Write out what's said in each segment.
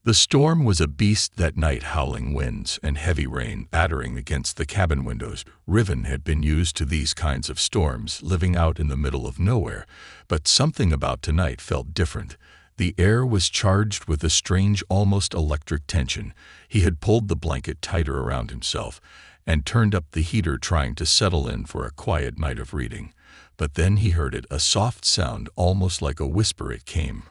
The storm was a beast that night, howling winds and heavy rain battering against the cabin windows. Riven had been used to these kinds of storms, living out in the middle of nowhere, but something about tonight felt different. The air was charged with a strange, almost electric tension. He had pulled the blanket tighter around himself and turned up the heater, trying to settle in for a quiet night of reading. But then he heard it, a soft sound, almost like a whisper. It came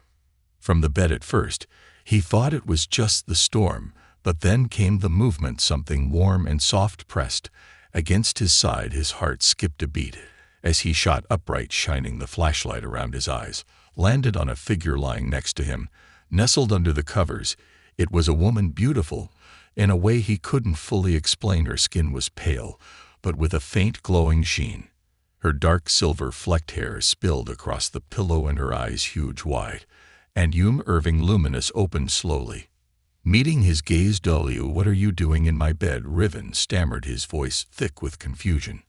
from the bed at first. He thought it was just the storm, but then came the movement, something warm and soft pressed against his side. His heart skipped a beat as he shot upright, shining the flashlight around his eyes, landed on a figure lying next to him, nestled under the covers. It was a woman, beautiful in a way he couldn't fully explain. Her skin was pale, but with a faint glowing sheen. Her dark silver-flecked hair spilled across the pillow, and her eyes, huge, wide, and Irving luminous, opened slowly, meeting his gaze dully. "What are you doing in my bed?" Riven stammered, his voice thick with confusion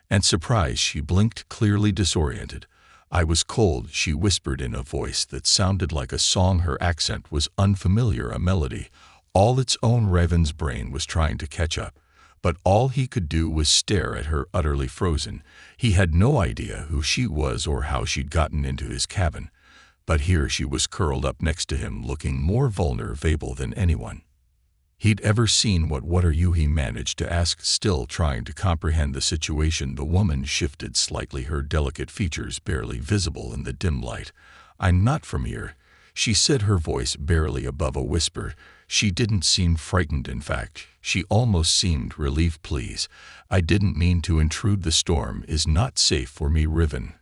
and surprise. She blinked, clearly disoriented. "I was cold," she whispered in a voice that sounded like a song. Her accent was unfamiliar, a melody all its own. Riven's brain was trying to catch up, but all he could do was stare at her, utterly frozen. He had no idea who she was or how she'd gotten into his cabin. But here she was, curled up next to him, looking more vulnerable than anyone he'd ever seen. What are you?" he managed to ask, still trying to comprehend the situation. The woman shifted slightly, her delicate features barely visible in the dim light. "I'm not from here," she said, her voice barely above a whisper. She didn't seem frightened. In fact, she almost seemed relieved. "Please, I didn't mean to intrude. The storm is not safe for me." Riven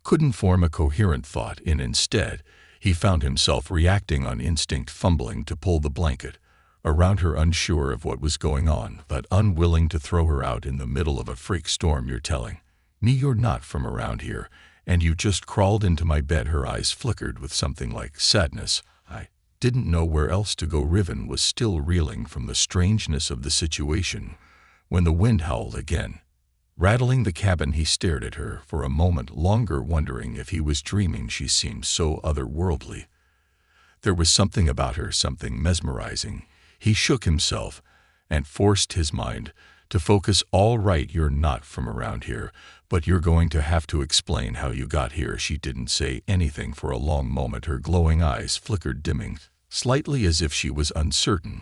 couldn't form a coherent thought, and instead, he found himself reacting on instinct, fumbling to pull the blanket around her, unsure of what was going on, but unwilling to throw her out in the middle of a freak storm. "You're telling me you're not from around here, and you just crawled into my bed?" Her eyes flickered with something like sadness. "I didn't know where else to go." Riven was still reeling from the strangeness of the situation when the wind howled again, rattling the cabin. He stared at her for a moment longer, wondering if he was dreaming. She seemed so otherworldly. There was something about her, something mesmerizing. He shook himself and forced his mind to focus. "All right, you're not from around here, but you're going to have to explain how you got here." She didn't say anything for a long moment. Her glowing eyes flickered, dimming slightly as if she was uncertain.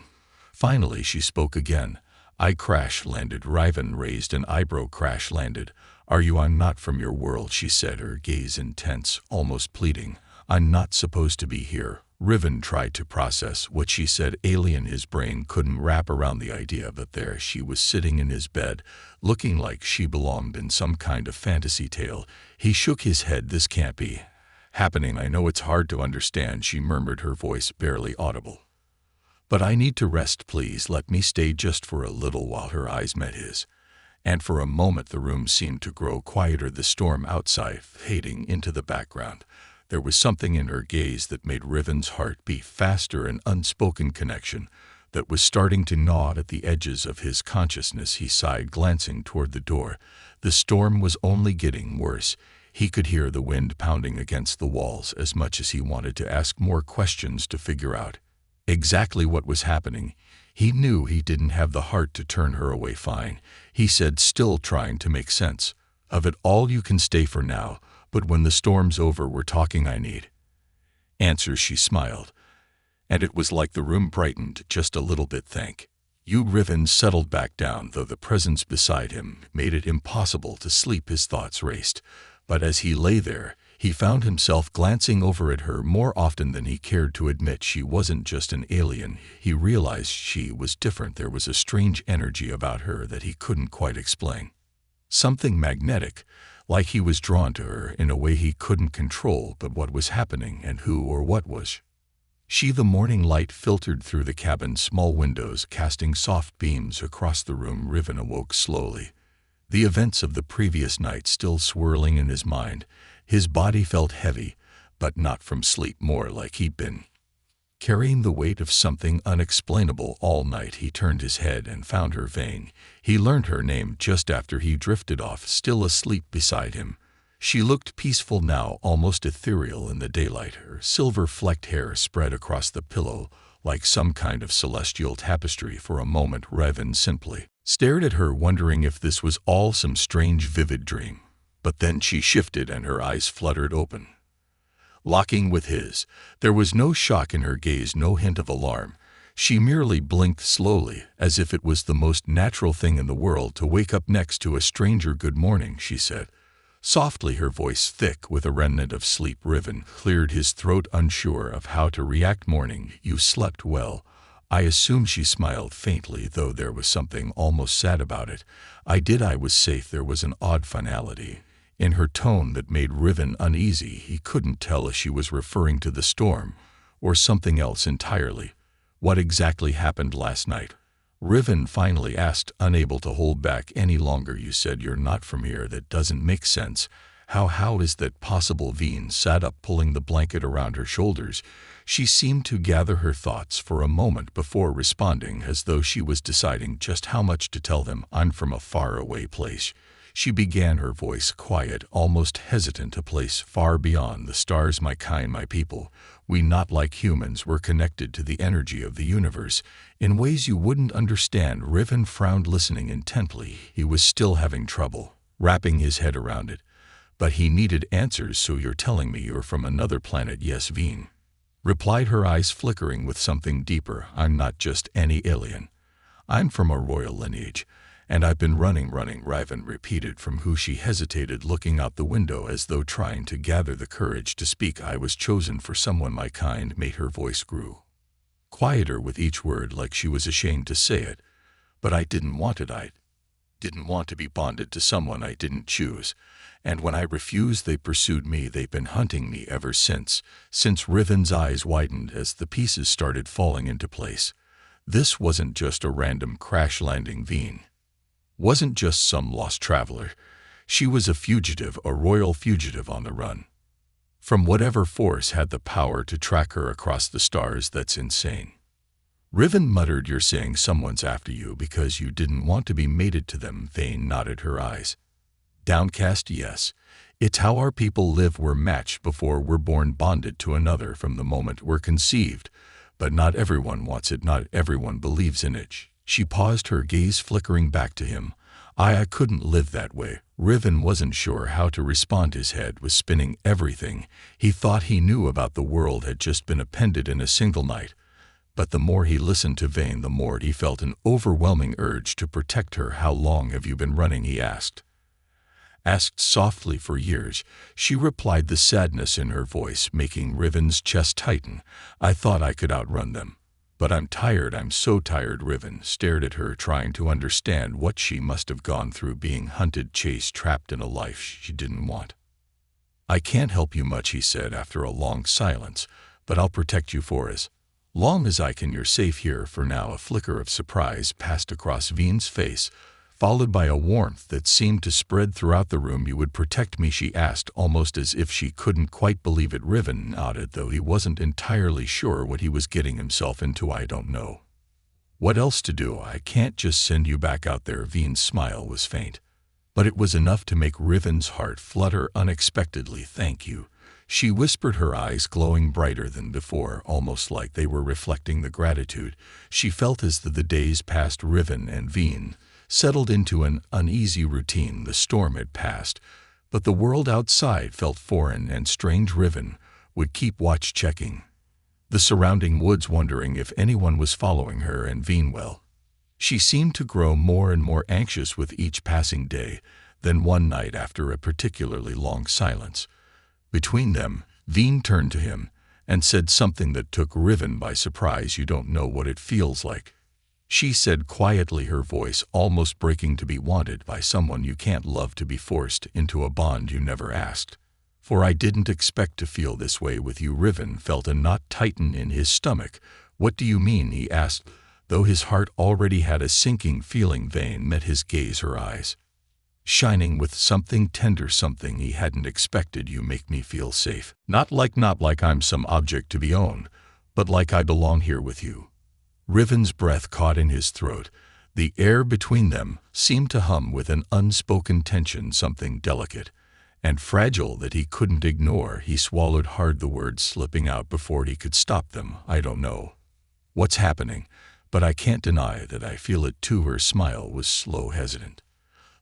Finally, she spoke again. "I crash-landed." Riven raised an eyebrow. "Crash-landed? Are you?" "I'm not from your world," she said, her gaze intense, almost pleading. "I'm not supposed to be here." Riven tried to process what she said. Alien. His brain couldn't wrap around the idea, but there she was, sitting in his bed, looking like she belonged in some kind of fantasy tale. He shook his head. "This can't be happening. I know it's hard to understand," she murmured, her voice barely audible. "But I need to rest. Please let me stay just for a little while." Her eyes met his, and for a moment the room seemed to grow quieter, the storm outside fading into the background. There was something in her gaze that made Riven's heart beat faster, an unspoken connection that was starting to gnaw at the edges of his consciousness. He sighed, glancing toward the door. The storm was only getting worse. He could hear the wind pounding against the walls. As much as he wanted to ask more questions to figure out exactly what was happening, he knew he didn't have the heart to turn her away. "Fine," he said, still trying to make sense of it all. "You can stay for now, but when the storm's over, we're talking. I need answers." She smiled, and it was like the room brightened just a little bit. "Thank you." Riven settled back down, though the presence beside him made it impossible to sleep. His thoughts raced, but as he lay there, he found himself glancing over at her more often than he cared to admit. She wasn't just an alien. He realized she was different. There was a strange energy about her that he couldn't quite explain. Something magnetic, like he was drawn to her in a way he couldn't control. But what was happening, and who or what was she? The morning light filtered through the cabin's small windows, casting soft beams across the room. Riven awoke slowly, the events of the previous night still swirling in his mind. His body felt heavy, but not from sleep, more like he'd been carrying the weight of something unexplainable all night. He turned his head and found her vain. He learned her name just after he drifted off, still asleep beside him. She looked peaceful now, almost ethereal in the daylight. Her silver-flecked hair spread across the pillow like some kind of celestial tapestry. For a moment, Riven simply stared at her, wondering if this was all some strange vivid dream. But then she shifted and her eyes fluttered open, locking with his. There was no shock in her gaze, no hint of alarm. She merely blinked slowly, as if it was the most natural thing in the world to wake up next to a stranger. "Good morning," she said softly, her voice thick with a remnant of sleep. Riven cleared his throat, unsure of how to react. "Morning. You slept well, I assume?" She smiled faintly, though there was something almost sad about it. "I did. I was safe." There was an odd finality in her tone that made Riven uneasy. He couldn't tell if she was referring to the storm or something else entirely. "What exactly happened last night?" Riven finally asked, unable to hold back any longer. "You said you're not from here. That doesn't make sense." How is that possible?" Veen sat up, pulling the blanket around her shoulders. She seemed to gather her thoughts for a moment before responding, as though she was deciding just how much to tell them. "I'm from a faraway place," she began, her voice quiet, almost hesitant. "A place far beyond the stars. My kind, my people. We, not like humans, we're connected to the energy of the universe in ways you wouldn't understand." Riven frowned, listening intently. He was still having trouble wrapping his head around it, but he needed answers. "So you're telling me you're from another planet?" "Yes," Veen replied, her eyes flickering with something deeper. "I'm not just any alien. I'm from a royal lineage, and I've been running," Riven repeated, from who she hesitated, looking out the window as though trying to gather the courage to speak. "I was chosen for someone my kind." Mate, her voice grew quieter with each word, like she was ashamed to say it. "But I didn't want it. I didn't want to be bonded to someone I didn't choose. And when I refused, they pursued me. They've been hunting me ever since." Riven's eyes widened as the pieces started falling into place. This wasn't just a random crash landing. Veen wasn't just some lost traveler. She was a fugitive, a royal fugitive on the run from whatever force had the power to track her across the stars. "That's insane," Riven muttered. "You're saying someone's after you because you didn't want to be mated to them?" Vane nodded, her eyes downcast. "Yes. It's how our people live. We're matched before we're born, bonded to another from the moment we're conceived. But not everyone wants it. Not everyone believes in it." She paused, her gaze flickering back to him. I couldn't live that way." Riven wasn't sure how to respond. His head was spinning. Everything he thought he knew about the world had just been appended in a single night. But the more he listened to Vane, the more he felt an overwhelming urge to protect her. "How long have you been running?" he asked softly. "For years," she replied, the sadness in her voice making Riven's chest tighten. "I thought I could outrun them. But I'm tired. I'm so tired." Riven stared at her, trying to understand what she must have gone through, being hunted, chased, trapped in a life she didn't want. "I can't help you much," he said after a long silence, "but I'll protect you for as long as I can. You're safe here for now." A flicker of surprise passed across Veen's face, followed by a warmth that seemed to spread throughout the room. "You would protect me?" she asked, almost as if she couldn't quite believe it. Riven nodded, though he wasn't entirely sure what he was getting himself into. "I don't know what else to do. I can't just send you back out there." Veen's smile was faint, but it was enough to make Riven's heart flutter unexpectedly. "Thank you," she whispered, her eyes glowing brighter than before, almost like they were reflecting the gratitude she felt as the days passed. Riven and Veen settled into an uneasy routine. The storm had passed, but the world outside felt foreign and strange. Riven would keep watch, checking the surrounding woods, wondering if anyone was following her and Veen. Well, she seemed to grow more and more anxious with each passing day. Then one night, after a particularly long silence between them, Veen turned to him and said something that took Riven by surprise. "You don't know what it feels like," she said quietly, her voice almost breaking. "To be wanted by someone you can't love, to be forced into a bond you never asked for. I didn't expect to feel this way with you." Riven felt a knot tighten in his stomach. "What do you mean?" he asked, though his heart already had a sinking feeling. Vane met his gaze, her eyes shining with something tender, something he hadn't expected. "You make me feel safe. Not like I'm some object to be owned, but like I belong here with you." Riven's breath caught in his throat. The air between them seemed to hum with an unspoken tension, something delicate and fragile that he couldn't ignore. He swallowed hard, the words slipping out before he could stop them. "I don't know "What's happening? But I can't deny that I feel it too." Her smile was slow, hesitant,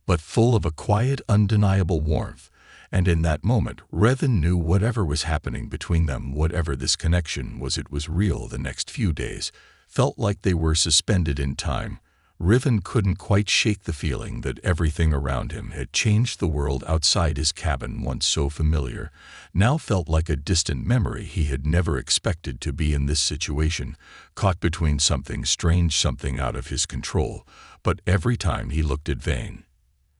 but full of a quiet, undeniable warmth. And in that moment, Revan knew whatever was happening between them, whatever this connection was, it was real. The next few days felt like they were suspended in time. Riven couldn't quite shake the feeling that everything around him had changed. The world outside his cabin, once so familiar, now felt like a distant memory. He had never expected to be in this situation, caught between something strange, something out of his control. But every time he looked at Vane,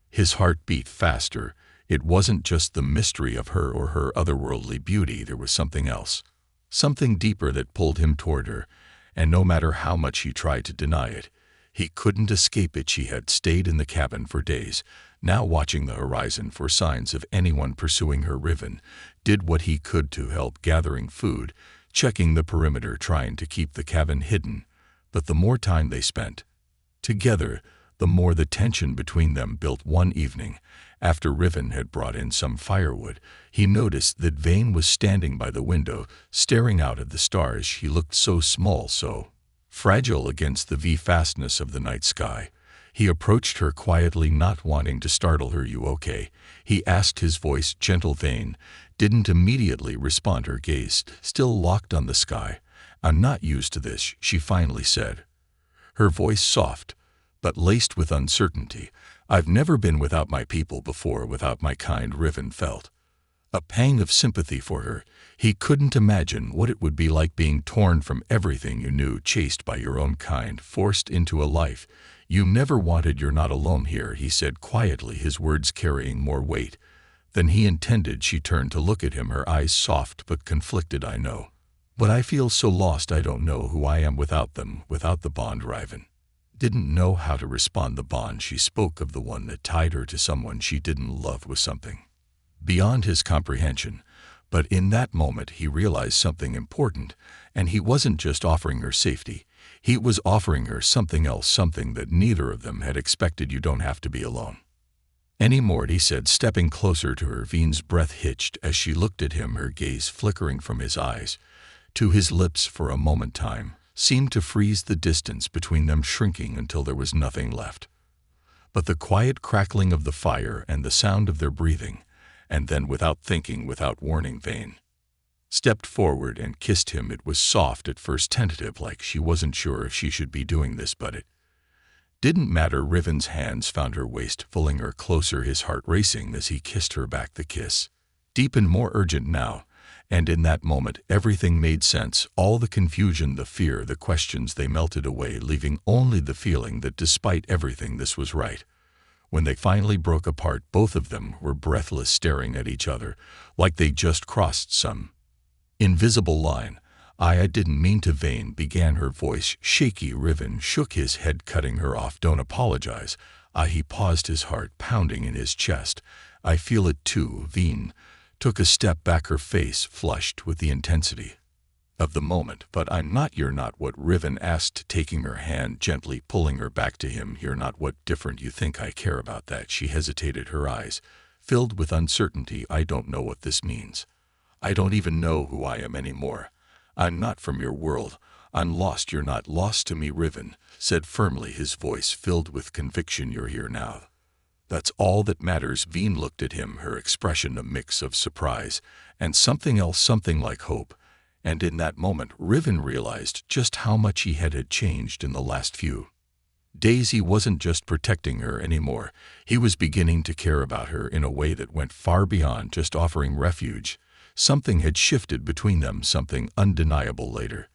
his heart beat faster. It wasn't just the mystery of her or her otherworldly beauty. There was something else, something deeper that pulled him toward her, and no matter how much he tried to deny it, he couldn't escape it. She had stayed in the cabin for days, now watching the horizon for signs of anyone pursuing her. Riven did what he could to help, gathering food, checking the perimeter, trying to keep the cabin hidden. But the more time they spent together, the more the tension between them built. One evening, after Riven had brought in some firewood, he noticed that Vane was standing by the window, staring out at the stars. She looked so small, so fragile against the vastness of the night sky. He approached her quietly, not wanting to startle her. "You okay?" he asked, his voice gentle. Vane didn't immediately respond, her gaze still locked on the sky. "I'm not used to this," she finally said, her voice soft but laced with uncertainty. "I've never been without my people before, without my kind." Riven felt a pang of sympathy for her. He couldn't imagine what it would be like being torn from everything you knew, chased by your own kind, forced into a life you never wanted. "You're not alone here," he said quietly, his words carrying more weight than he intended. She turned to look at him, her eyes soft but conflicted. "I know, but I feel so lost. I don't know who I am without them, without the bond." Riven didn't know how to respond. The bond she spoke of, the one that tied her to someone she didn't love, was something beyond his comprehension. But in that moment he realized something important, and he wasn't just offering her safety. He was offering her something else, something that neither of them had expected. "You don't have to be alone anymore," he said, stepping closer to her. Vane's breath hitched as she looked at him, her gaze flickering from his eyes to his lips. For a moment, time seemed to freeze, the distance between them shrinking until there was nothing left but the quiet crackling of the fire and the sound of their breathing. And then, without thinking, without warning, Vane stepped forward and kissed him. It was soft at first, tentative, like she wasn't sure if she should be doing this, but it didn't matter. Riven's hands found her waist, pulling her closer, his heart racing as he kissed her back. The kiss, deep and more urgent now, and in that moment everything made sense. All the confusion, the fear, the questions, they melted away, leaving only the feeling that despite everything, this was right. When they finally broke apart, both of them were breathless, staring at each other like they just crossed some invisible line. I didn't mean to." Vane began, her voice shaky. Riven shook his head, cutting her off. "Don't apologize." He paused, his heart pounding in his chest. "I feel it too." Vane took a step back, her face flushed with the intensity of the moment. "But I'm not." "You're not what?" Riven asked, taking her hand, gently pulling her back to him. "You're not what? Different. You think I care about that?" She hesitated, her eyes filled with uncertainty. "I don't know what this means. I don't even know who I am anymore. I'm not from your world. I'm lost." "You're not lost to me," Riven said firmly, his voice filled with conviction. "You're here now. That's all that matters." Vane looked at him, her expression a mix of surprise and something else, something like hope. And in that moment, Riven realized just how much he had changed in the last few days. He wasn't just protecting her anymore. He was beginning to care about her in a way that went far beyond just offering refuge. Something had shifted between them, something undeniable. Later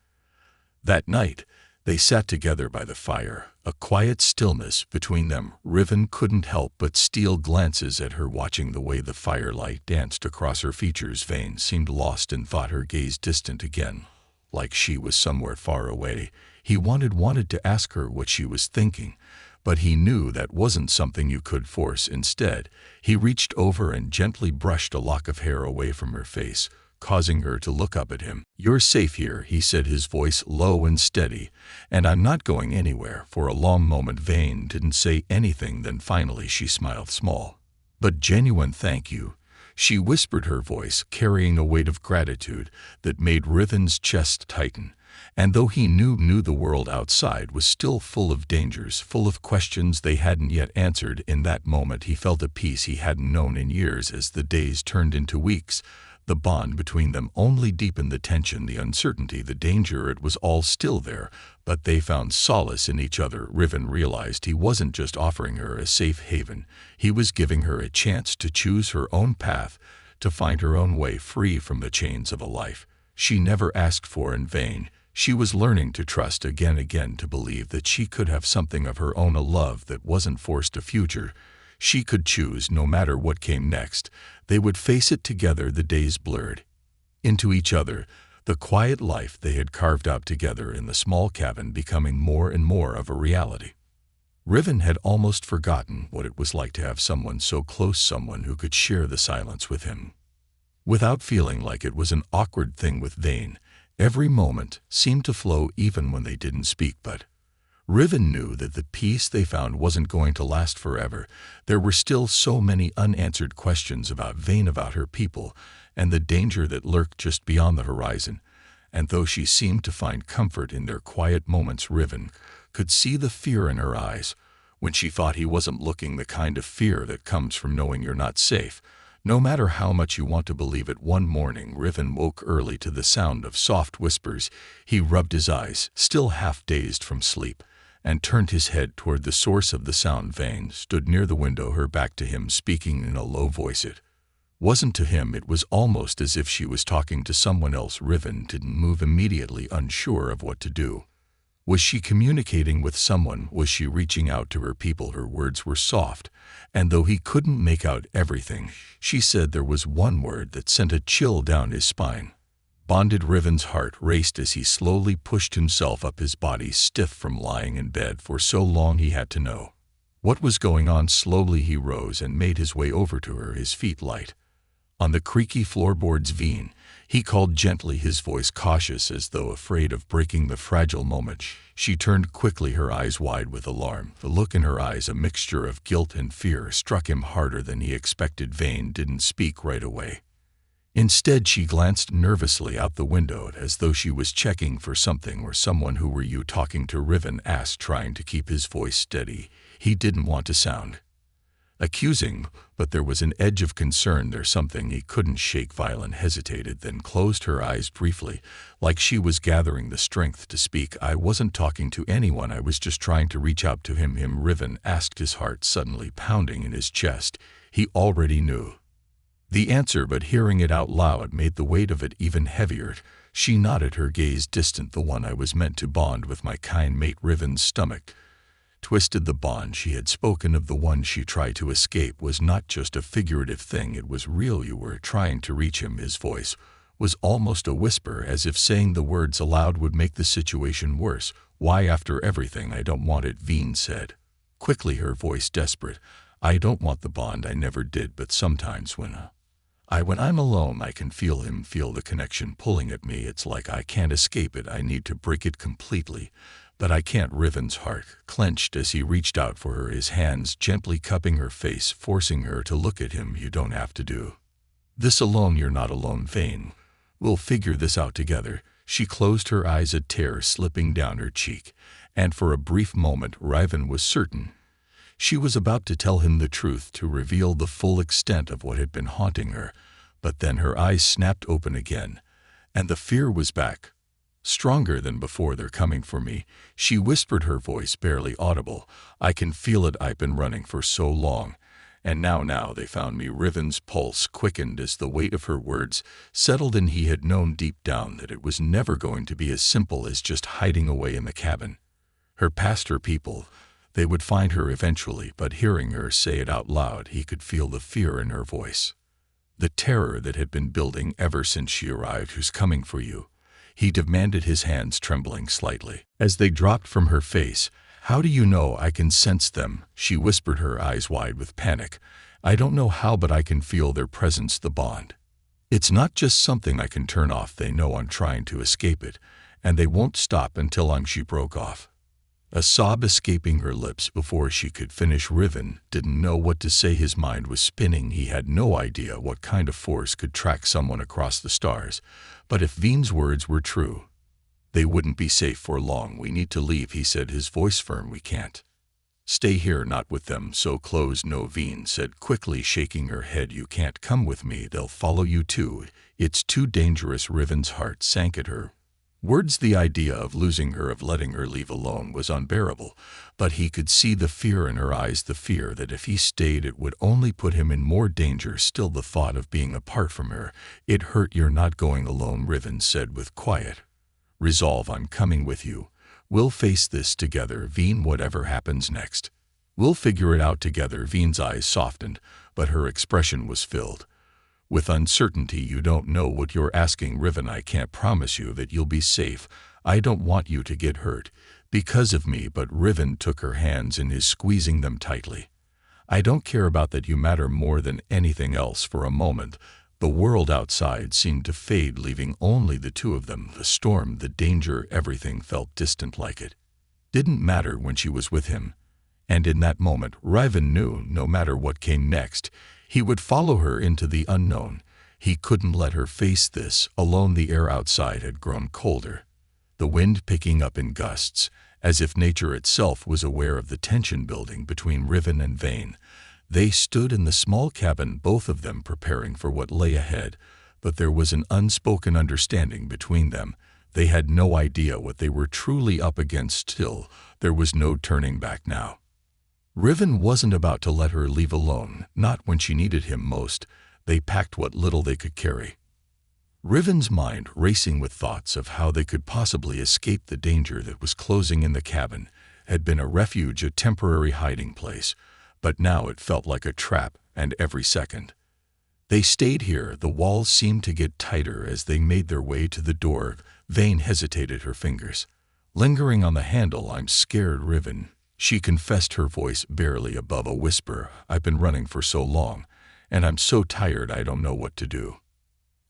that night, they sat together by the fire, a quiet stillness between them. Riven couldn't help but steal glances at her, watching the way the firelight danced across her features. Vane seemed lost in thought, her gaze distant again, like she was somewhere far away. He wanted to ask her what she was thinking, but he knew that wasn't something you could force. Instead, he reached over and gently brushed a lock of hair away from her face, causing her to look up at him. "You're safe here," he said, his voice low and steady, "and I'm not going anywhere." For a long moment Vane didn't say anything, then finally she smiled, small but genuine. "Thank you," she whispered, her voice carrying a weight of gratitude that made Riven's chest tighten. And though he knew the world outside was still full of dangers, full of questions they hadn't yet answered, in that moment he felt a peace he hadn't known in years. As the days turned into weeks, the bond between them only deepened. The tension, the uncertainty, the danger, it was all still there, but they found solace in each other. Riven realized he wasn't just offering her a safe haven, he was giving her a chance to choose her own path, to find her own way free from the chains of a life she never asked for in vain. She was learning to trust again, to believe that she could have something of her own, a love that wasn't forced, a future she could choose no matter what came next. They would face it together. The days blurred into each other, the quiet life they had carved out together in the small cabin becoming more and more of a reality. Riven had almost forgotten what it was like to have someone so close, someone who could share the silence with him without feeling like it was an awkward thing. With Vane, every moment seemed to flow even when they didn't speak, but Riven knew that the peace they found wasn't going to last forever. There were still so many unanswered questions about Vane, about her people, and the danger that lurked just beyond the horizon. And though she seemed to find comfort in their quiet moments, Riven could see the fear in her eyes when she thought he wasn't looking, the kind of fear that comes from knowing you're not safe, no matter how much you want to believe it. One morning, Riven woke early to the sound of soft whispers. He rubbed his eyes, still half dazed from sleep, and turned his head toward the source of the sound. Vane stood near the window, her back to him, speaking in a low voice. It wasn't to him, it was almost as if she was talking to someone else. Riven didn't move, immediately unsure of what to do. Was she communicating with someone? Was she reaching out to her people? Her words were soft, and though he couldn't make out everything she said, there was one word that sent a chill down his spine. Bonded. Riven's heart raced as he slowly pushed himself up, his body stiff from lying in bed for so long. He had to know what was going on. Slowly he rose and made his way over to her, his feet light on the creaky floorboards. Vane, he called gently, his voice cautious, as though afraid of breaking the fragile moment. She turned quickly, her eyes wide with alarm. The look in her eyes, a mixture of guilt and fear, struck him harder than he expected. Vane didn't speak right away. Instead, she glanced nervously out the window, as though she was checking for something or someone. Who were you talking to? Riven asked, trying to keep his voice steady. He didn't want to sound accusing, but there was an edge of concern there, something he couldn't shake. Violet hesitated, then closed her eyes briefly, like she was gathering the strength to speak. I wasn't talking to anyone, I was just trying to reach out to him. Riven asked, his heart suddenly pounding in his chest. He already knew the answer, but hearing it out loud made the weight of it even heavier. She nodded, her gaze distant. The one I was meant to bond with, my kind mate. Riven's stomach twisted. The bond she had spoken of, the one she tried to escape, was not just a figurative thing, it was real. You were trying to reach him. His voice was almost a whisper, as if saying the words aloud would make the situation worse. Why, after everything? I don't want it, Vane said quickly, her voice desperate. I don't want the bond, I never did, but sometimes when I'm alone, I can feel him, feel the connection pulling at me. It's like I can't escape it. I need to break it completely, but I can't. Riven's heart clenched as he reached out for her, his hands gently cupping her face, forcing her to look at him. You don't have to do this alone. You're not alone, Vane. We'll figure this out together. She closed her eyes, a tear slipping down her cheek, and for a brief moment Riven was certain she was about to tell him the truth, to reveal the full extent of what had been haunting her. But then her eyes snapped open again, and the fear was back, stronger than before. They're coming for me, she whispered, her voice barely audible. I can feel it. I've been running for so long, and now they found me. Riven's pulse quickened as the weight of her words settled in. He had known deep down that it was never going to be as simple as just hiding away in the cabin. Her past, her people, they would find her eventually, but hearing her say it out loud, he could feel the fear in her voice, the terror that had been building ever since she arrived. Who's coming for you? He demanded, his hands trembling slightly as they dropped from her face. How do you know? I can sense them, she whispered, her eyes wide with panic. I don't know how, but I can feel their presence, the bond. It's not just something I can turn off. They know I'm trying to escape it, and they won't stop until I'm. She broke off, a sob escaping her lips before she could finish. Riven didn't know what to say. His mind was spinning. He had no idea what kind of force could track someone across the stars. But if Vane's words were true, They wouldn't be safe for long. We need to leave, he said, his voice firm. We can't stay here, not with them so close. No, Veen said quickly, shaking her head. You can't come with me. They'll follow you too. It's too dangerous. Riven's heart sank at her words. The idea of losing her, of letting her leave alone, was unbearable, but he could see the fear in her eyes, the fear that if he stayed it would only put him in more danger. Still, the thought of being apart from her, it hurt. You're not going alone, Riven said with quiet resolve. I'm coming with you. We'll face this together, Veen. Whatever happens next, we'll figure it out together. Veen's eyes softened, but her expression was filled with uncertainty. You don't know what you're asking, Riven. I can't promise you that you'll be safe. I don't want you to get hurt because of me. But Riven took her hands in his, squeezing them tightly. I don't care about that. You matter more than anything else. For a moment, the world outside seemed to fade, leaving only the two of them. The storm, the danger, everything felt distant, like it didn't matter when she was with him. And in that moment, Riven knew no matter what came next, he would follow her into the unknown. He couldn't let her face this alone. The air outside had grown colder, the wind picking up in gusts, as if nature itself was aware of the tension building between Riven and Vane. They stood in the small cabin, both of them preparing for what lay ahead, but there was an unspoken understanding between them. They had no idea what they were truly up against. Still, there was no turning back now. Riven wasn't about to let her leave alone, not when she needed him most. They packed what little they could carry. Riven's mind racing with thoughts of how they could possibly escape the danger that was closing in. The cabin had been a refuge, a temporary hiding place, but now it felt like a trap, and every second they stayed here, the walls seemed to get tighter. As they made their way to the door, Vane hesitated, her fingers lingering on the handle. I'm scared, Riven, she confessed, her voice barely above a whisper. I've been running for so long, and I'm so tired I don't know what to do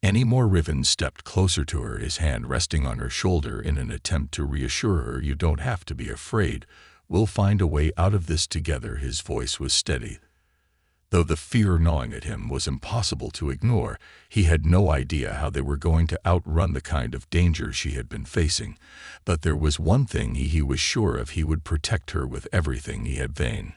anymore. Riven stepped closer to her, his hand resting on her shoulder in an attempt to reassure her. You don't have to be afraid. We'll find a way out of this together. His voice was steady, though the fear gnawing at him was impossible to ignore. He had no idea how they were going to outrun the kind of danger she had been facing, but there was one thing he was sure of: he would protect her with everything he had. Vane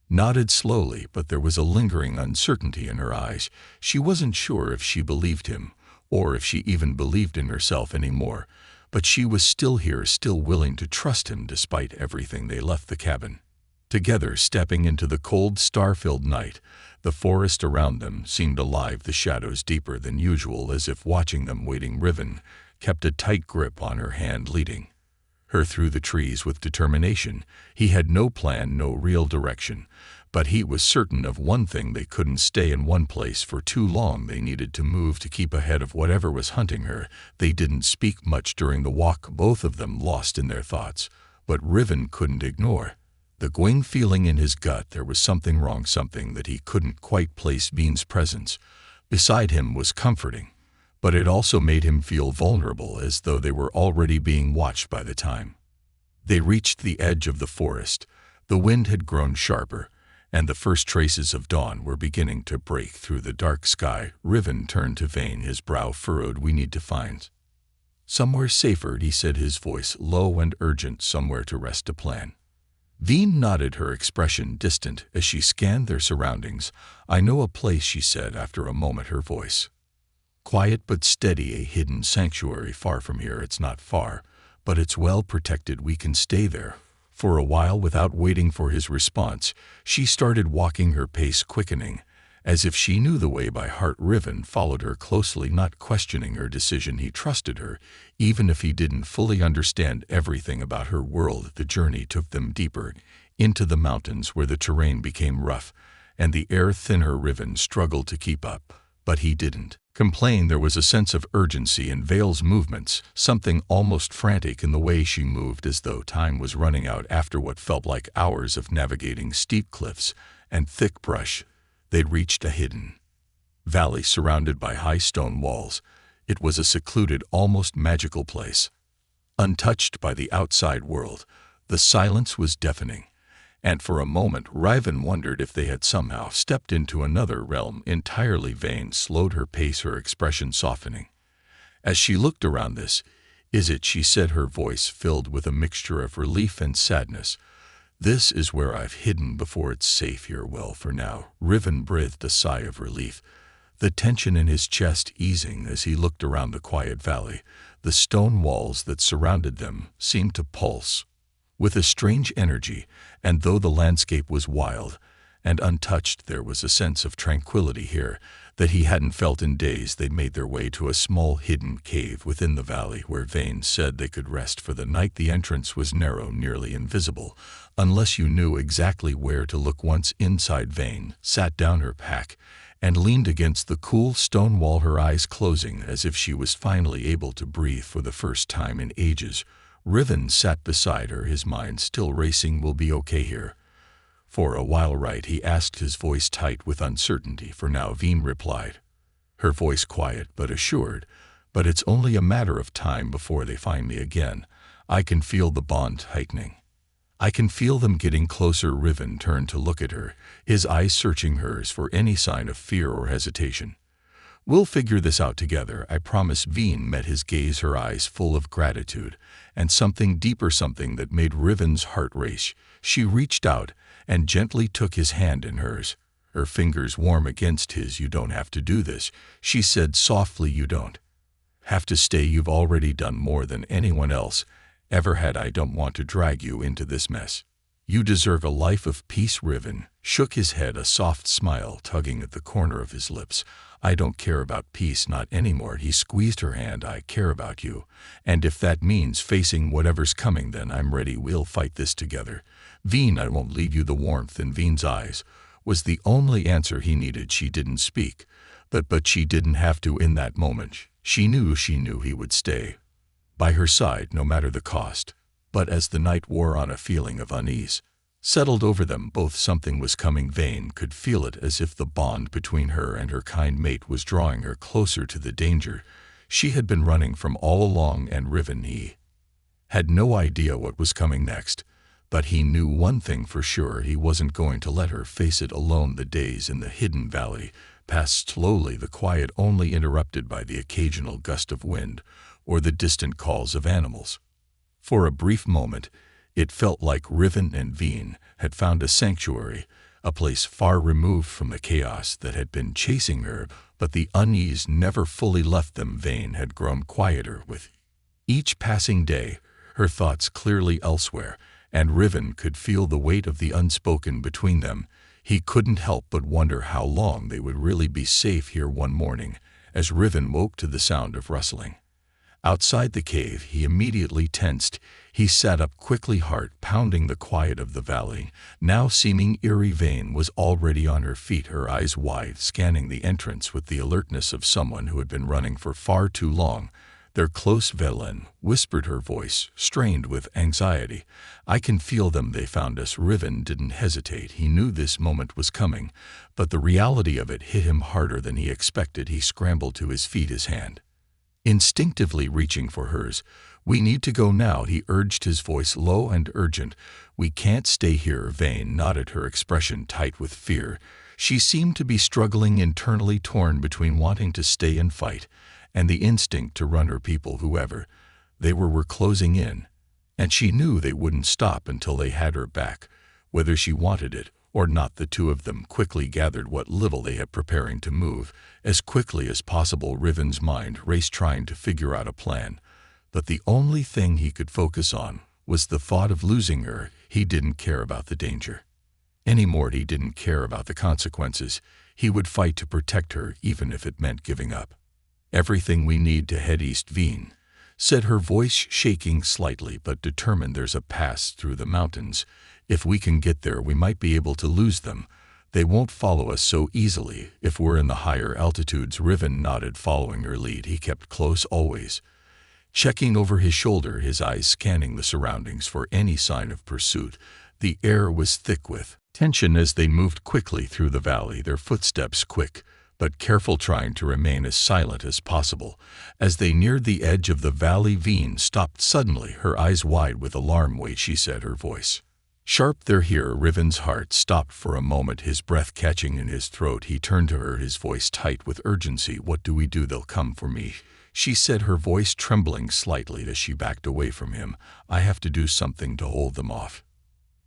nodded slowly, but there was a lingering uncertainty in her eyes. She wasn't sure if she believed him, or if she even believed in herself anymore, but she was still here, still willing to trust him despite everything. They left the cabin together, stepping into the cold, star-filled night. The forest around them seemed alive, the shadows deeper than usual, as if watching them, waiting. Riven kept a tight grip on her hand, leading her through the trees with determination. He had no plan, no real direction, but he was certain of one thing: they couldn't stay in one place for too long. They needed to move to keep ahead of whatever was hunting her. They didn't speak much during the walk, both of them lost in their thoughts, but Riven couldn't ignore the going feeling in his gut. There was something wrong, something that he couldn't quite place. Bean's presence beside him was comforting, but it also made him feel vulnerable, as though they were already being watched. By the time they reached the edge of the forest, the wind had grown sharper, and the first traces of dawn were beginning to break through the dark sky. Riven turned to Vane, his brow furrowed. We need to find somewhere safer, he said, his voice low and urgent. Somewhere to rest, a plan. Vane nodded, her expression distant as she scanned their surroundings. I know a place, she said after a moment, her voice quiet but steady. A hidden sanctuary far from here. It's not far, but it's well protected. We can stay there for a while. Without waiting for his response, she started walking, her pace quickening, as if she knew the way by heart. Riven followed her closely, not questioning her decision. He trusted her, even if he didn't fully understand everything about her world. The journey took them deeper into the mountains, where the terrain became rough and the air thinner. Riven struggled to keep up, but he didn't complain. There was a sense of urgency in Vale's movements, something almost frantic in the way she moved, as though time was running out after what felt like hours of navigating steep cliffs and thick brush. They'd reached a hidden valley surrounded by high stone walls. It was a secluded, almost magical place, untouched by the outside world. The silence was deafening, and for a moment Riven wondered if they had somehow stepped into another realm entirely. Vane slowed her pace, her expression softening as she looked around. This "Is it?" she said, her voice filled with a mixture of relief and sadness. "This is where I've hidden before. It's safe here, well, for now." Riven breathed a sigh of relief, the tension in his chest easing as he looked around the quiet valley. The stone walls that surrounded them seemed to pulse with a strange energy, and though the landscape was wild and untouched, there was a sense of tranquility here that he hadn't felt in days. They made their way to a small hidden cave within the valley where Vane said they could rest for the night. The entrance was narrow, nearly invisible, unless you knew exactly where to look. Once inside, Vane sat down her pack and leaned against the cool stone wall, her eyes closing as if she was finally able to breathe for the first time in ages. Riven sat beside her, his mind still racing. "We'll be okay here for a while, right?" he asked, his voice tight with uncertainty. "For now," Vane replied, her voice quiet but assured. "But it's only a matter of time before they find me again. I can feel the bond tightening. I can feel them getting closer." Riven turned to look at her, his eyes searching hers for any sign of fear or hesitation. "We'll figure this out together, I promise." Vane met his gaze, her eyes full of gratitude and something deeper, something that made Riven's heart race. She reached out and gently took his hand in hers, her fingers warm against his. "You don't have to do this," she said softly. "You don't have to stay. You've already done more than anyone else ever had. I don't want to drag you into this mess. You deserve a life of peace." Riven shook his head, a soft smile tugging at the corner of his lips. "I don't care about peace, not anymore." He squeezed her hand. "I care about you, and if that means facing whatever's coming, then I'm ready. We'll fight this together." "Vane, I won't leave you." The warmth in Vane's eyes was the only answer he needed. She didn't speak, but she didn't have to in that moment. She knew he would stay by her side no matter the cost. But as the night wore on, a feeling of unease settled over them both. Something was coming. Vane could feel it, as if the bond between her and her kind mate was drawing her closer to the danger she had been running from all along. And Riven, he had no idea what was coming next, but he knew one thing for sure: he wasn't going to let her face it alone. The days in the hidden valley passed slowly, the quiet only interrupted by the occasional gust of wind or the distant calls of animals. For a brief moment, it felt like Riven and Vane had found a sanctuary, a place far removed from the chaos that had been chasing her, but the unease never fully left them. Vane had grown quieter with each passing day, her thoughts clearly elsewhere, and Riven could feel the weight of the unspoken between them. He couldn't help but wonder how long they would really be safe here. One morning, as Riven woke to the sound of rustling outside the cave, he immediately tensed. He sat up quickly, heart pounding. The quiet of the valley, now seeming eerie. Vane was already on her feet, her eyes wide, scanning the entrance with the alertness of someone who had been running for far too long. "They're close, Velen," whispered her voice, strained with anxiety. "I can feel them. They found us." Riven didn't hesitate. He knew this moment was coming, but the reality of it hit him harder than he expected. He scrambled to his feet, his hand instinctively reaching for hers. "We need to go now," he urged, his voice low and urgent. "We can't stay here." Vane nodded, her expression tight with fear. She seemed to be struggling internally, torn between wanting to stay and fight and the instinct to run. Her people, whoever they were closing in, and she knew they wouldn't stop until they had her back, whether she wanted it or not. The two of them quickly gathered what little they had, preparing to move as quickly as possible. Riven's mind raced, trying to figure out a plan, but the only thing he could focus on was the thought of losing her. He didn't care about the danger anymore. He didn't care about the consequences. He would fight to protect her, even if it meant giving up everything. "We need to head east," Vane said, her voice shaking slightly but determined. "There's a pass through the mountains. If we can get there, we might be able to lose them. They won't follow us so easily if we're in the higher altitudes." Riven nodded, following her lead. He kept close, always checking over his shoulder, his eyes scanning the surroundings for any sign of pursuit. The air was thick with tension as they moved quickly through the valley, their footsteps quick but careful, trying to remain as silent as possible. As they neared the edge of the valley, Vane stopped suddenly, her eyes wide with alarm. "Wait," she said, her voice sharp. "They're here." Riven's heart stopped for a moment, his breath catching in his throat. He turned to her, his voice tight with urgency. "What do we do?" "They'll come for me," she said, her voice trembling slightly as she backed away from him. "I have to do something to hold them off."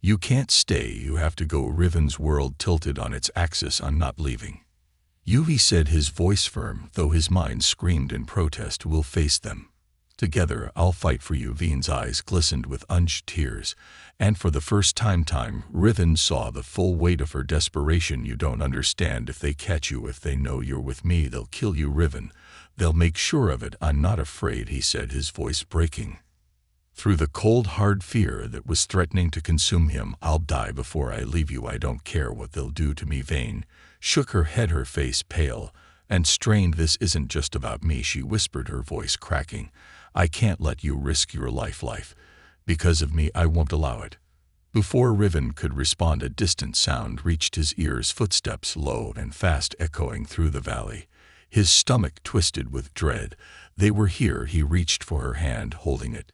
"You can't stay, you have to go." Riven's world tilted on its axis. "I'm not leaving." "You," he said, his voice firm, though his mind screamed in protest. "We'll face them. Together, I'll fight for you." Veen's eyes glistened with unshed tears, and for the first time, Riven saw the full weight of her desperation. "You don't understand. If they catch you, if they know you're with me, they'll kill you, Riven. They'll make sure of it." "I'm not afraid," he said, his voice breaking through the cold, hard fear that was threatening to consume him. "I'll die before I leave you. I don't care what they'll do to me." Vane shook her head, her face pale and strained. "This isn't just about me," she whispered, her voice cracking. "I can't let you risk your life. Because of me, I won't allow it." Before Riven could respond, a distant sound reached his ears, footsteps low and fast echoing through the valley. His stomach twisted with dread. They were here. He reached for her hand, holding it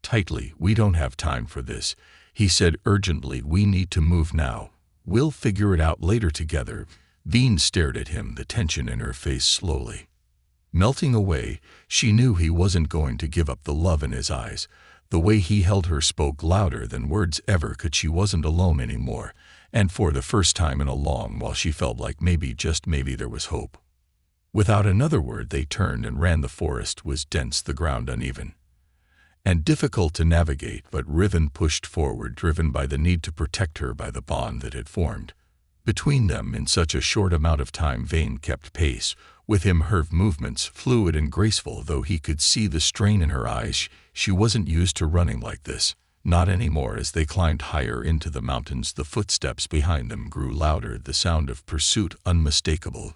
tightly. "We don't have time for this," he said urgently. "We need to move now. We'll figure it out later together." Veen stared at him, the tension in her face slowly melting away. She knew he wasn't going to give up, the love in his eyes. The way he held her spoke louder than words ever could. She wasn't alone anymore, and for the first time in a long while she felt like maybe, just maybe, there was hope. Without another word, they turned and ran. The forest was dense, the ground uneven and difficult to navigate, but Riven pushed forward, driven by the need to protect her, by the bond that had formed between them in such a short amount of time. Vane kept pace with him, her movements fluid and graceful, though he could see the strain in her eyes. She wasn't used to running like this, not anymore. As they climbed higher into the mountains, the footsteps behind them grew louder, the sound of pursuit unmistakable.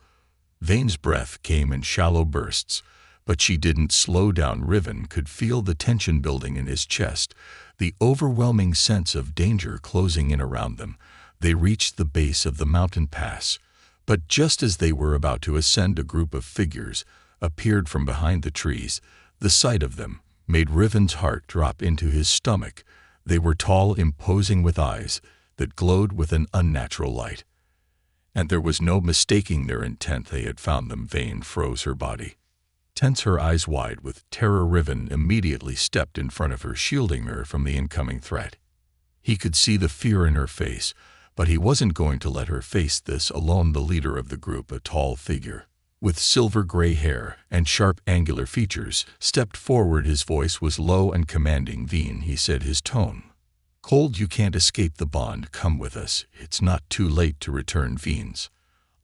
Vane's breath came in shallow bursts, but she didn't slow down. Riven could feel the tension building in his chest, the overwhelming sense of danger closing in around them. They reached the base of the mountain pass, but just as they were about to ascend, a group of figures appeared from behind the trees. The sight of them made Riven's heart drop into his stomach. They were tall, imposing, with eyes that glowed with an unnatural light, and there was no mistaking their intent. They had found them. Vane froze, her body tense, her eyes wide with terror. Riven immediately stepped in front of her, shielding her from the incoming threat. He could see the fear in her face, but he wasn't going to let her face this alone. The leader of the group, a tall figure with silver-gray hair and sharp, angular features, stepped forward. His voice was low and commanding. "Veen," he said, his tone cold, "you can't escape the bond. Come with us. It's not too late to return." Veen's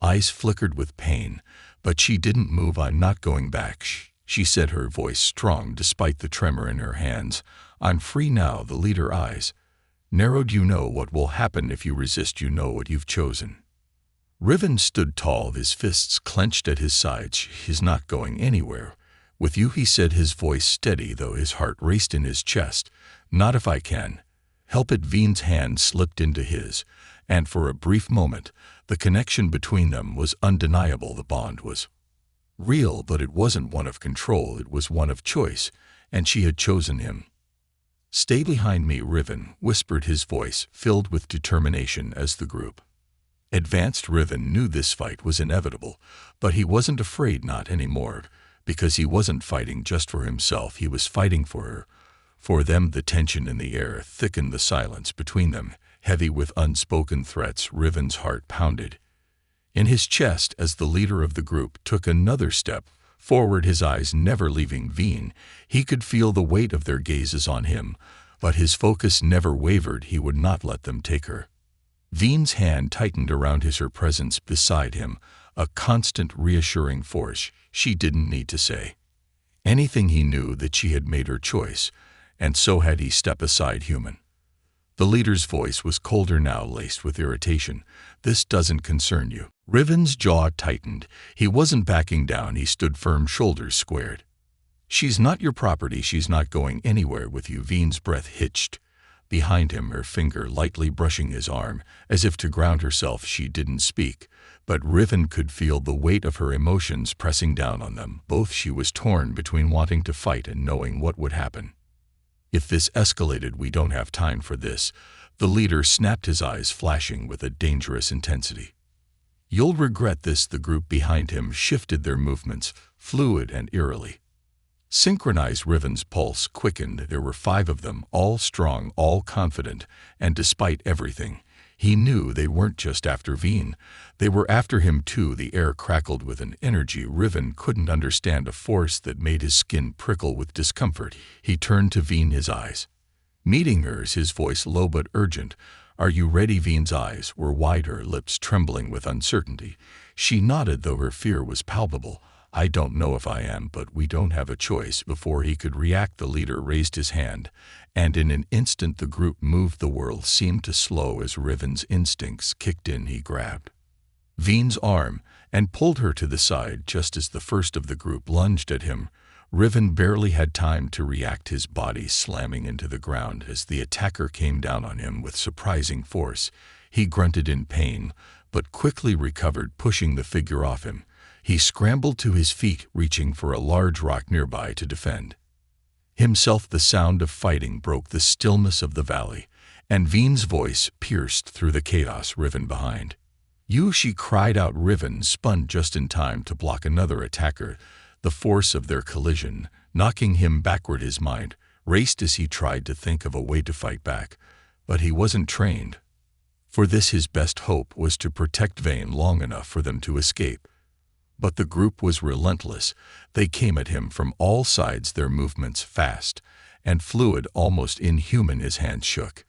eyes flickered with pain, but she didn't move. "I'm not going back," she said, her voice strong despite the tremor in her hands. "I'm free now." The leader's eyes narrowed. "You know what will happen if you resist. You know what you've chosen." Riven stood tall, his fists clenched at his sides. "He's not going anywhere with you," he said, his voice steady, though his heart raced in his chest. "Not if I can help it." Veen's hand slipped into his, and for a brief moment, the connection between them was undeniable. The bond was real, but it wasn't one of control. It was one of choice, and she had chosen him. "Stay behind me," Riven whispered, his voice filled with determination. As the group advanced, Riven knew this fight was inevitable, but he wasn't afraid, not anymore, because he wasn't fighting just for himself. He was fighting for her, for them. The tension in the air thickened, the silence between them heavy with unspoken threats. Riven's heart pounded in his chest as the leader of the group took another step forward, his eyes never leaving Veen. He could feel the weight of their gazes on him, but his focus never wavered. He would not let them take her. Veen's hand tightened around his, her presence beside him, a constant reassuring force. She didn't need to say anything. He knew that she had made her choice, and so had he. "Step aside, human." The leader's voice was colder now, laced with irritation. "This doesn't concern you." Riven's jaw tightened. He wasn't backing down. He stood firm, shoulders squared. "She's not your property. She's not going anywhere with you." Veen's breath hitched behind him, her finger lightly brushing his arm, as if to ground herself. She didn't speak, but Riven could feel the weight of her emotions pressing down on them both. She was torn between wanting to fight and knowing what would happen if this escalated. "We don't have time for this," the leader snapped, his eyes flashing with a dangerous intensity. "You'll regret this." The group behind him shifted, their movements fluid and eerily Synchronized Riven's pulse quickened. There were 5 of them, all strong, all confident, and despite everything, he knew they weren't just after Veen. They were after him too. The air crackled with an energy Riven couldn't understand, a force that made his skin prickle with discomfort. He turned to Veen, his eyes meeting hers, his voice low but urgent. "Are you ready?" Veen's eyes were wide, her lips trembling with uncertainty. She nodded, though her fear was palpable. "I don't know if I am, but we don't have a choice." Before he could react, the leader raised his hand, and in an instant the group moved. The world seemed to slow as Riven's instincts kicked in. He grabbed Veen's arm and pulled her to the side just as the first of the group lunged at him. Riven barely had time to react, his body slamming into the ground as the attacker came down on him with surprising force. He grunted in pain, but quickly recovered, pushing the figure off him. He scrambled to his feet, reaching for a large rock nearby to defend himself. The sound of fighting broke the stillness of the valley, and Veen's voice pierced through the chaos. "Riven, behind you!" she cried out. Riven spun just in time to block another attacker, the force of their collision knocking him backward. His mind raced as he tried to think of a way to fight back, but he wasn't trained for this. His best hope was to protect Veen long enough for them to escape. But the group was relentless. They came at him from all sides, their movements fast and fluid, almost inhuman. His hands shook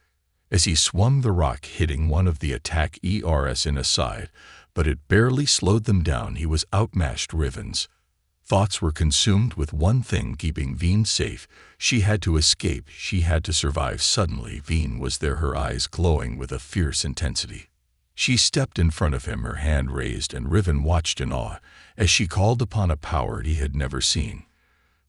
as he swung the rock, hitting one of the attack ERs in a side, but it barely slowed them down. He was outmatched. Riven's thoughts were consumed with one thing: keeping Veen safe. She had to escape. She had to survive. Suddenly, Veen was there, her eyes glowing with a fierce intensity. She stepped in front of him, her hand raised, and Riven watched in awe as she called upon a power he had never seen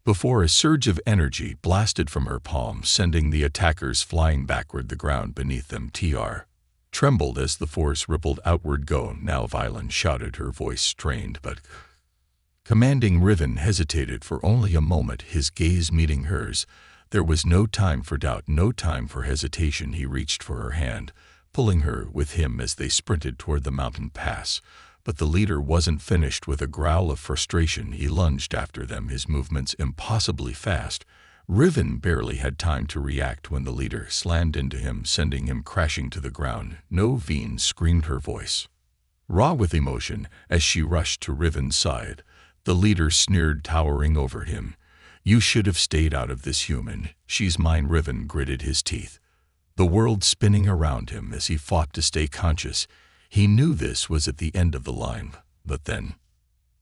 before. A surge of energy blasted from her palm, sending the attackers flying backward. The ground beneath them trembled as the force rippled outward. "Go now!" Violen shouted, her voice strained but commanding. Riven hesitated for only a moment, his gaze meeting hers. There was no time for doubt, no time for hesitation. He reached for her hand, pulling her with him as they sprinted toward the mountain pass. But the leader wasn't finished. With a growl of frustration, he lunged after them, his movements impossibly fast. Riven barely had time to react when the leader slammed into him, sending him crashing to the ground. "No!" Veen screamed, her voice raw with emotion as she rushed to Riven's side. The leader sneered, towering over him. "You should have stayed out of this, human. She's mine." Riven gritted his teeth, the world spinning around him as he fought to stay conscious. He knew this was at the end of the line, but then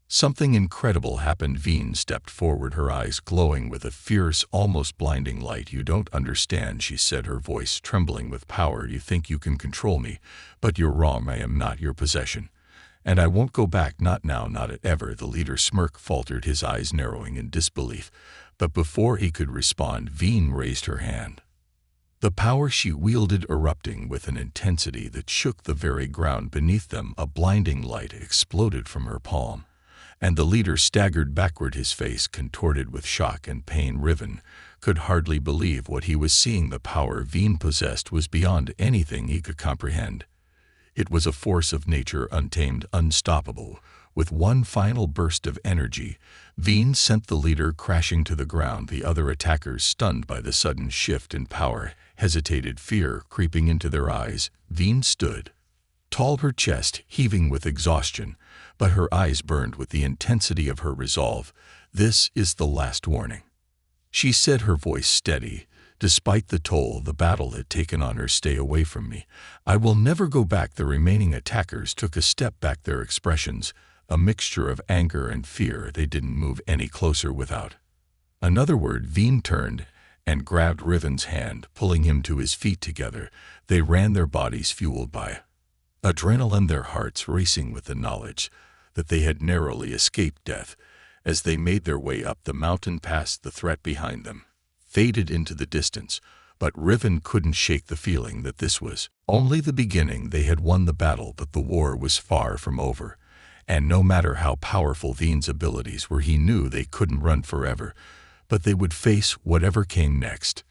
something incredible happened. Veen stepped forward, her eyes glowing with a fierce, almost blinding light. "You don't understand," she said, her voice trembling with power. "You think you can control me, but you're wrong. I am not your possession, and I won't go back, not now, not ever." The leader's smirk faltered, his eyes narrowing in disbelief, but before he could respond, Veen raised her hand, the power she wielded erupting with an intensity that shook the very ground beneath them. A blinding light exploded from her palm, and the leader staggered backward, his face contorted with shock and pain. Riven could hardly believe what he was seeing. The power Veen possessed was beyond anything he could comprehend. It was a force of nature, untamed, unstoppable. With one final burst of energy, Veen sent the leader crashing to the ground. The other attackers, stunned by the sudden shift in power, hesitated, fear creeping into their eyes. Veen stood tall, her chest heaving with exhaustion, but her eyes burned with the intensity of her resolve. "This is the last warning," she said, her voice steady. "Despite the toll the battle had taken on her, stay away from me. I will never go back." The remaining attackers took a step back, their expressions a mixture of anger and fear. They didn't move any closer without another word. Veen turned and grabbed Riven's hand, pulling him to his feet. Together they ran, their bodies fueled by adrenaline, their hearts racing with the knowledge that they had narrowly escaped death. As they made their way up the mountain pass, the threat behind them faded into the distance, but Riven couldn't shake the feeling that this was only the beginning. They had won the battle, but the war was far from over. And no matter how powerful Veen's abilities were, he knew they couldn't run forever, but they would face whatever came next.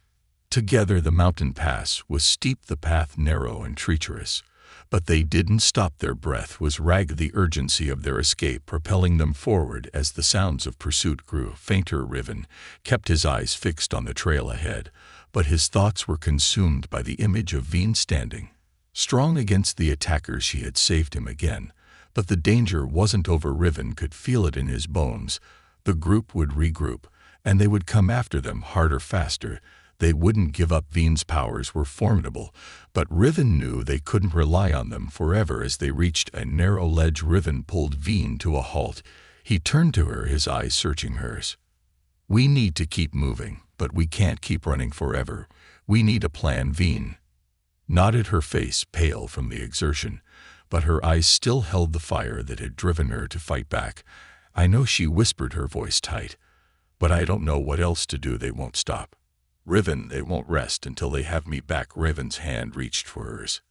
Together, the mountain pass was steep, the path narrow and treacherous, But they didn't stop. Their breath was ragged, the urgency of their escape propelling them forward as the sounds of pursuit grew fainter. Riven kept his eyes fixed on the trail ahead, but his thoughts were consumed by the image of Veen standing strong against the attackers. She had saved him again, but the danger wasn't over. Riven could feel it in his bones. The group would regroup, and they would come after them harder, faster. They wouldn't give up. Veen's powers were formidable, but Riven knew they couldn't rely on them forever. As they reached a narrow ledge, Riven pulled Veen to a halt. He turned to her, his eyes searching hers. "We need to keep moving, but we can't keep running forever. We need a plan." Veen nodded, her face pale from the exertion, but her eyes still held the fire that had driven her to fight back. "I know," she whispered, her voice tight, "but I don't know what else to do. They won't stop. Riven, they won't rest until they have me back." Riven's hand reached for hers,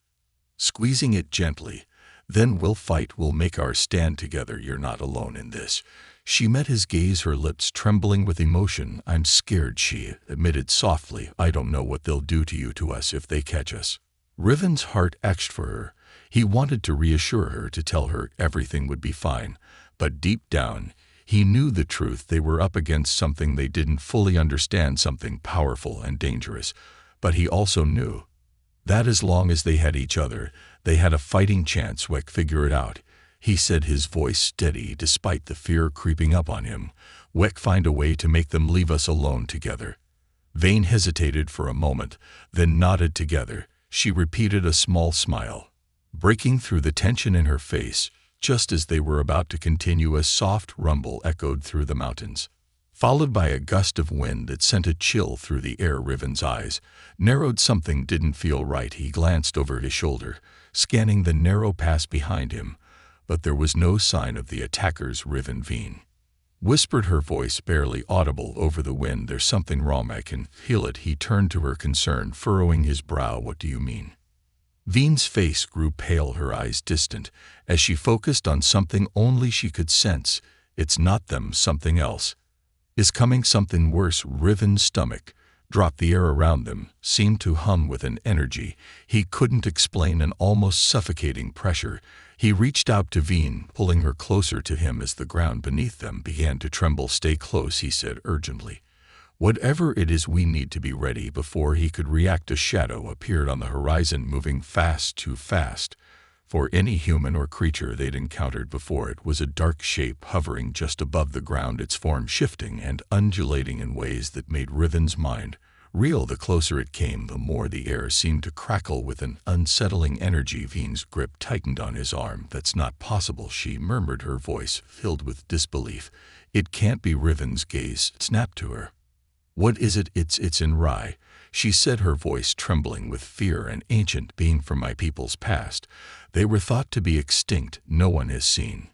squeezing it gently. "Then we'll fight. We'll make our stand together. You're not alone in this." She met his gaze, her lips trembling with emotion. "I'm scared," she admitted softly. "I don't know what they'll do to us if they catch us." Riven's heart ached for her. He wanted to reassure her, to tell her everything would be fine, but deep down, he knew the truth. They were up against something they didn't fully understand, something powerful and dangerous. But he also knew that as long as they had each other, they had a fighting chance. "We'll figure it out," he said, his voice steady despite the fear creeping up on him. "We'll find a way to make them leave us alone together." Vane hesitated for a moment, then nodded. "Together," she repeated, a small smile breaking through the tension in her face. Just as they were about to continue, a soft rumble echoed through the mountains, followed by a gust of wind that sent a chill through the air. Riven's eyes narrowed. Something didn't feel right. He glanced over his shoulder, scanning the narrow pass behind him, but there was no sign of the attackers. "Riven," Veen whispered, her voice barely audible over the wind, "there's something wrong. I can feel it." He turned to her, concern furrowing his brow. "What do you mean?" Veen's face grew pale, her eyes distant, as she focused on something only she could sense. "It's not them. Something else is coming. Something worse." Riven's stomach dropped. The air around them seemed to hum with an energy he couldn't explain, an almost suffocating pressure. He reached out to Veen, pulling her closer to him as the ground beneath them began to tremble. "Stay close," he said urgently. "Whatever it is, we need to be ready." Before he could react, a shadow appeared on the horizon, moving fast, too fast for any human or creature they'd encountered before. It was a dark shape hovering just above the ground, its form shifting and undulating in ways that made Riven's mind reel. The closer it came, the more the air seemed to crackle with an unsettling energy. Veen's grip tightened on his arm. "That's not possible," she murmured, her voice filled with disbelief. "It can't be." Riven's gaze snapped to her. "What is it?" It's in Rye," she said, her voice trembling with fear. "An ancient being from my people's past. They were thought to be extinct. No one has seen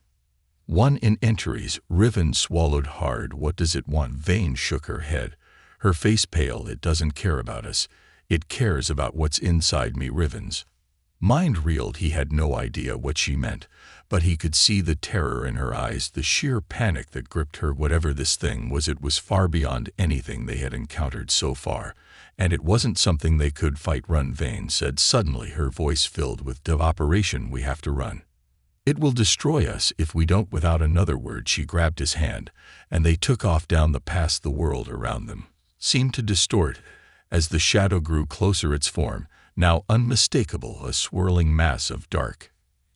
one in entries." Riven swallowed hard. "What does it want?" Vane shook her head, her face pale. "It doesn't care about us. It cares about what's inside me." Riven's mind reeled. He had no idea what she meant, but he could see the terror in her eyes, the sheer panic that gripped her. Whatever this thing was, it was far beyond anything they had encountered so far, and it wasn't something they could fight. "Run," Vane said suddenly, her voice filled with operation. "We have to run. It will destroy us if we don't." Without another word, she grabbed his hand, and they took off down the pass. The world around them seemed to distort as the shadow grew closer, its form now unmistakable, a swirling mass of dark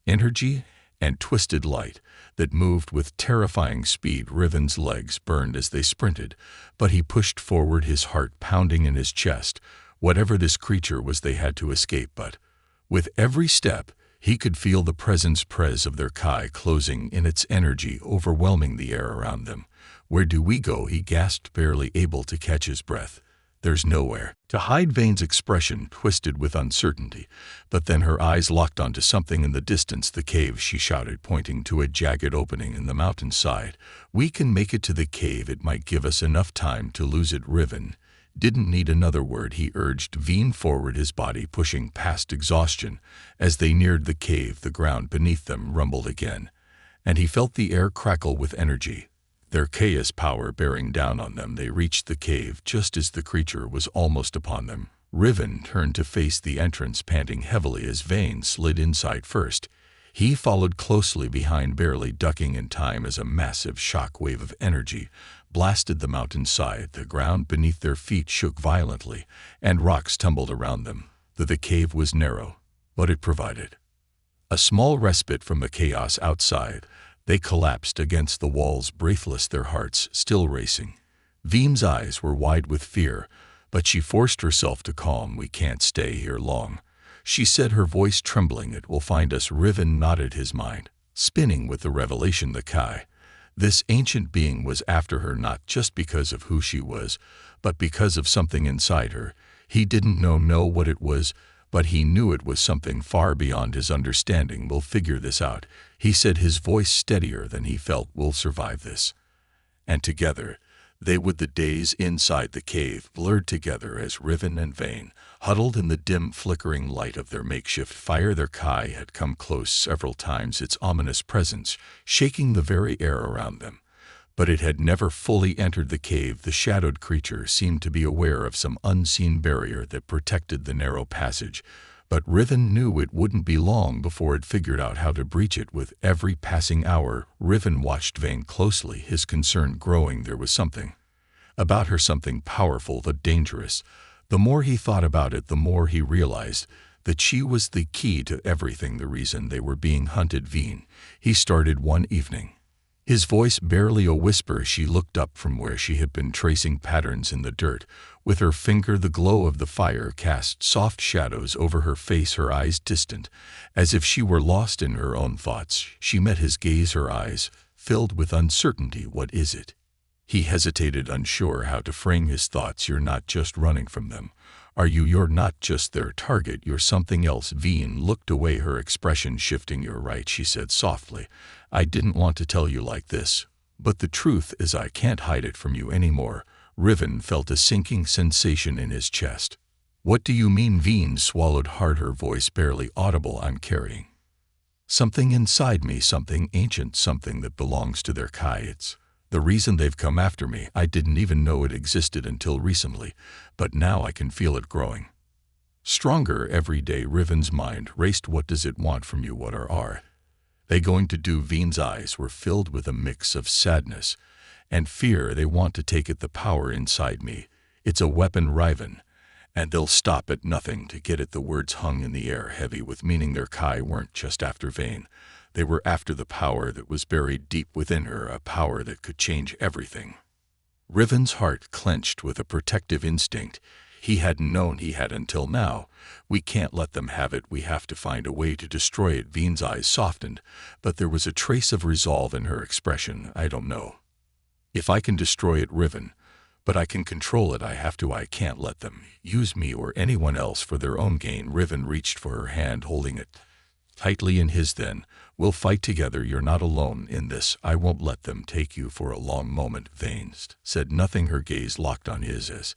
energy and twisted light that moved with terrifying speed. Riven's legs burned as they sprinted, but he pushed forward, his heart pounding in his chest. Whatever this creature was, they had to escape, but with every step, he could feel the presence of their Kai closing in, its energy overwhelming the air around them. "Where do we go?" he gasped, barely able to catch his breath. "There's nowhere to hide." Vane's expression twisted with uncertainty, but then her eyes locked onto something in the distance. "The cave," she shouted, pointing to a jagged opening in the mountainside. "We can make it to the cave. It might give us enough time to lose it." Riven didn't need another word. He urged Veen forward, his body pushing past exhaustion. As they neared the cave, the ground beneath them rumbled again, and he felt the air crackle with energy, their chaos power bearing down on them. They reached the cave just as the creature was almost upon them. Riven turned to face the entrance, panting heavily as Vane slid inside first. He followed closely behind, barely ducking in time as a massive shock wave of energy blasted the mountainside. The ground beneath their feet shook violently, and rocks tumbled around them. The cave was narrow, but it provided a small respite from the chaos outside. They collapsed against the walls, breathless, their hearts still racing. Veem's eyes were wide with fear, but she forced herself to calm. "We can't stay here long," she said, her voice trembling. "It will find us." Riven nodded, his mind spinning with the revelation. The Kai, this ancient being, was after her, not just because of who she was, but because of something inside her. He didn't know what it was, but he knew it was something far beyond his understanding. "We'll figure this out," he said, his voice steadier than he felt. "We'll survive this." And together they would. The days inside the cave blurred together as Riven and Vane huddled in the dim, flickering light of their makeshift fire. Their Kai had come close several times, its ominous presence shaking the very air around them. But it had never fully entered the cave. The shadowed creature seemed to be aware of some unseen barrier that protected the narrow passage, but Riven knew it wouldn't be long before it figured out how to breach it. With every passing hour, Riven watched Vane closely, his concern growing. There was something about her, something powerful, but dangerous. The more he thought about it, the more he realized that she was the key to everything, the reason they were being hunted. "Vane," he started one evening, his voice barely a whisper. She looked up from where she had been tracing patterns in the dirt with her finger. The glow of the fire cast soft shadows over her face, her eyes distant, as if she were lost in her own thoughts. She met his gaze, her eyes filled with uncertainty. "What is it?" He hesitated, unsure how to frame his thoughts. "You're not just running from them, are you? You're not just their target, you're something else." Vane looked away, her expression shifting. "You're right," she said softly. "I didn't want to tell you like this, but the truth is I can't hide it from you anymore." Riven felt a sinking sensation in his chest. "What do you mean?" Vane swallowed hard, her voice barely audible. "I'm carrying something inside me, something ancient, something that belongs to their Kai. It's the reason they've come after me. I didn't even know it existed until recently, but now I can feel it growing stronger every day." Riven's mind raced. "What does it want from you? What are they going to do?" Vane's eyes were filled with a mix of sadness and fear. "They want to take it, the power inside me. It's a weapon, Riven, and they'll stop at nothing to get it." The words hung in the air, heavy with meaning. Their Kai weren't just after Vane. They were after the power that was buried deep within her, a power that could change everything. Riven's heart clenched with a protective instinct he hadn't known he had until now. "We can't let them have it. We have to find a way to destroy it." Vane's eyes softened, but there was a trace of resolve in her expression. "I don't know if I can destroy it, Riven, but I can control it. I have to. I can't let them use me or anyone else for their own gain." Riven reached for her hand, holding it tightly in his. "Then we'll fight together. You're not alone in this. I won't let them take you." For a long moment Vane said nothing, her gaze locked on his as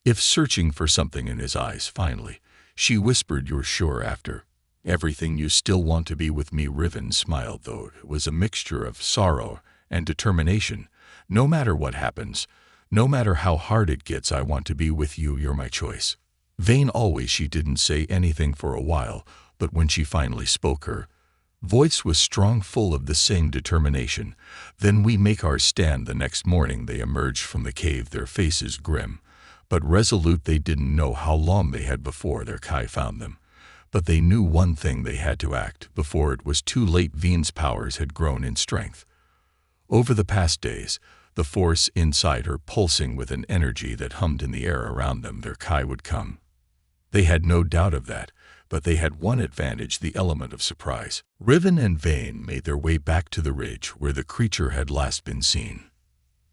if searching for something in his eyes. Finally she whispered, "You're sure after everything you still want to be with me?" Riven smiled, though it was a mixture of sorrow and determination. "No matter what happens, no matter how hard it gets, I want to be with you. You're my choice." Vane always. She didn't say anything for a while, but when she finally spoke, her voice was strong, full of the same determination. "Then we make our stand." The next morning they emerged from the cave, their faces grim but resolute. They didn't know how long they had before their Kai found them, but they knew one thing: they had to act before it was too late. Vane's powers had grown in strength over the past days, the force inside her pulsing with an energy that hummed in the air around them. Their Kai would come. They had no doubt of that, but they had one advantage: the element of surprise. Riven and Vane made their way back to the ridge where the creature had last been seen.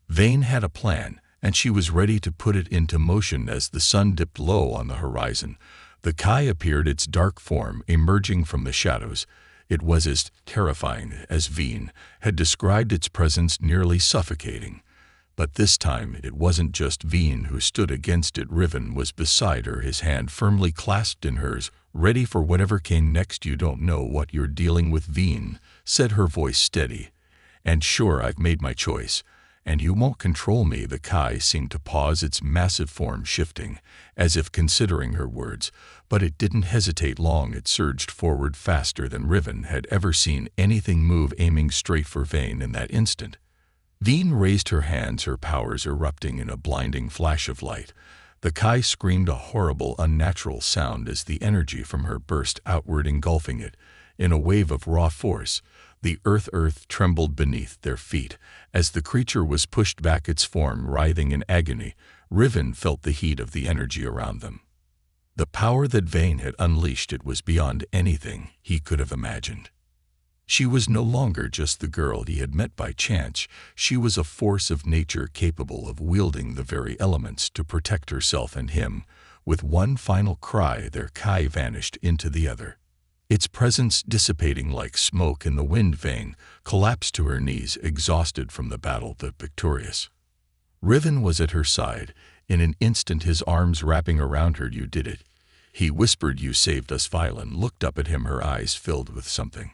Vane had a plan, and she was ready to put it into motion. As the sun dipped low on the horizon, the Kai appeared, its dark form emerging from the shadows. It was as terrifying as Vane had described its presence, nearly suffocating. But this time it wasn't just Vane who stood against it. Riven was beside her, his hand firmly clasped in hers, ready for whatever came next. "You don't know what you're dealing with," Vane said, her voice steady and sure. "I've made my choice, "And you won't control me." The Kai seemed to pause, its massive form shifting, as if considering her words, but it didn't hesitate long. It surged forward faster than Riven had ever seen anything move, aiming straight for Vane in that instant. Vane raised her hands, her powers erupting in a blinding flash of light. The Kai screamed a horrible, unnatural sound as the energy from her burst outward, engulfing it in a wave of raw force. The earth trembled beneath their feet as the creature was pushed back, its form writhing in agony. Riven felt the heat of the energy around them. The power that Vane had unleashed, it was beyond anything he could have imagined. She was no longer just the girl he had met by chance. She was a force of nature capable of wielding the very elements to protect herself and him. With one final cry, their Kai vanished into the other, its presence dissipating like smoke in the wind. Vane collapsed to her knees, exhausted from the battle, but victorious. Riven was at her side, in an instant, his arms wrapping around her. "You did it," he whispered. "You saved us." Violen looked up at him, her eyes filled with something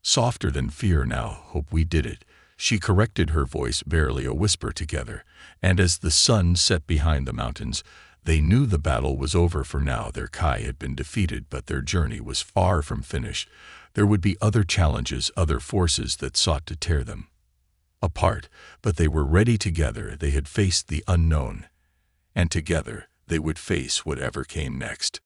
softer than fear now. "Hope we did it," she corrected, her voice barely a whisper. Together, and as the sun set behind the mountains, they knew the battle was over for now. Their Kai had been defeated, but their journey was far from finished. There would be other challenges, other forces that sought to tear them apart, but they were ready. Together they had faced the unknown, and together they would face whatever came next.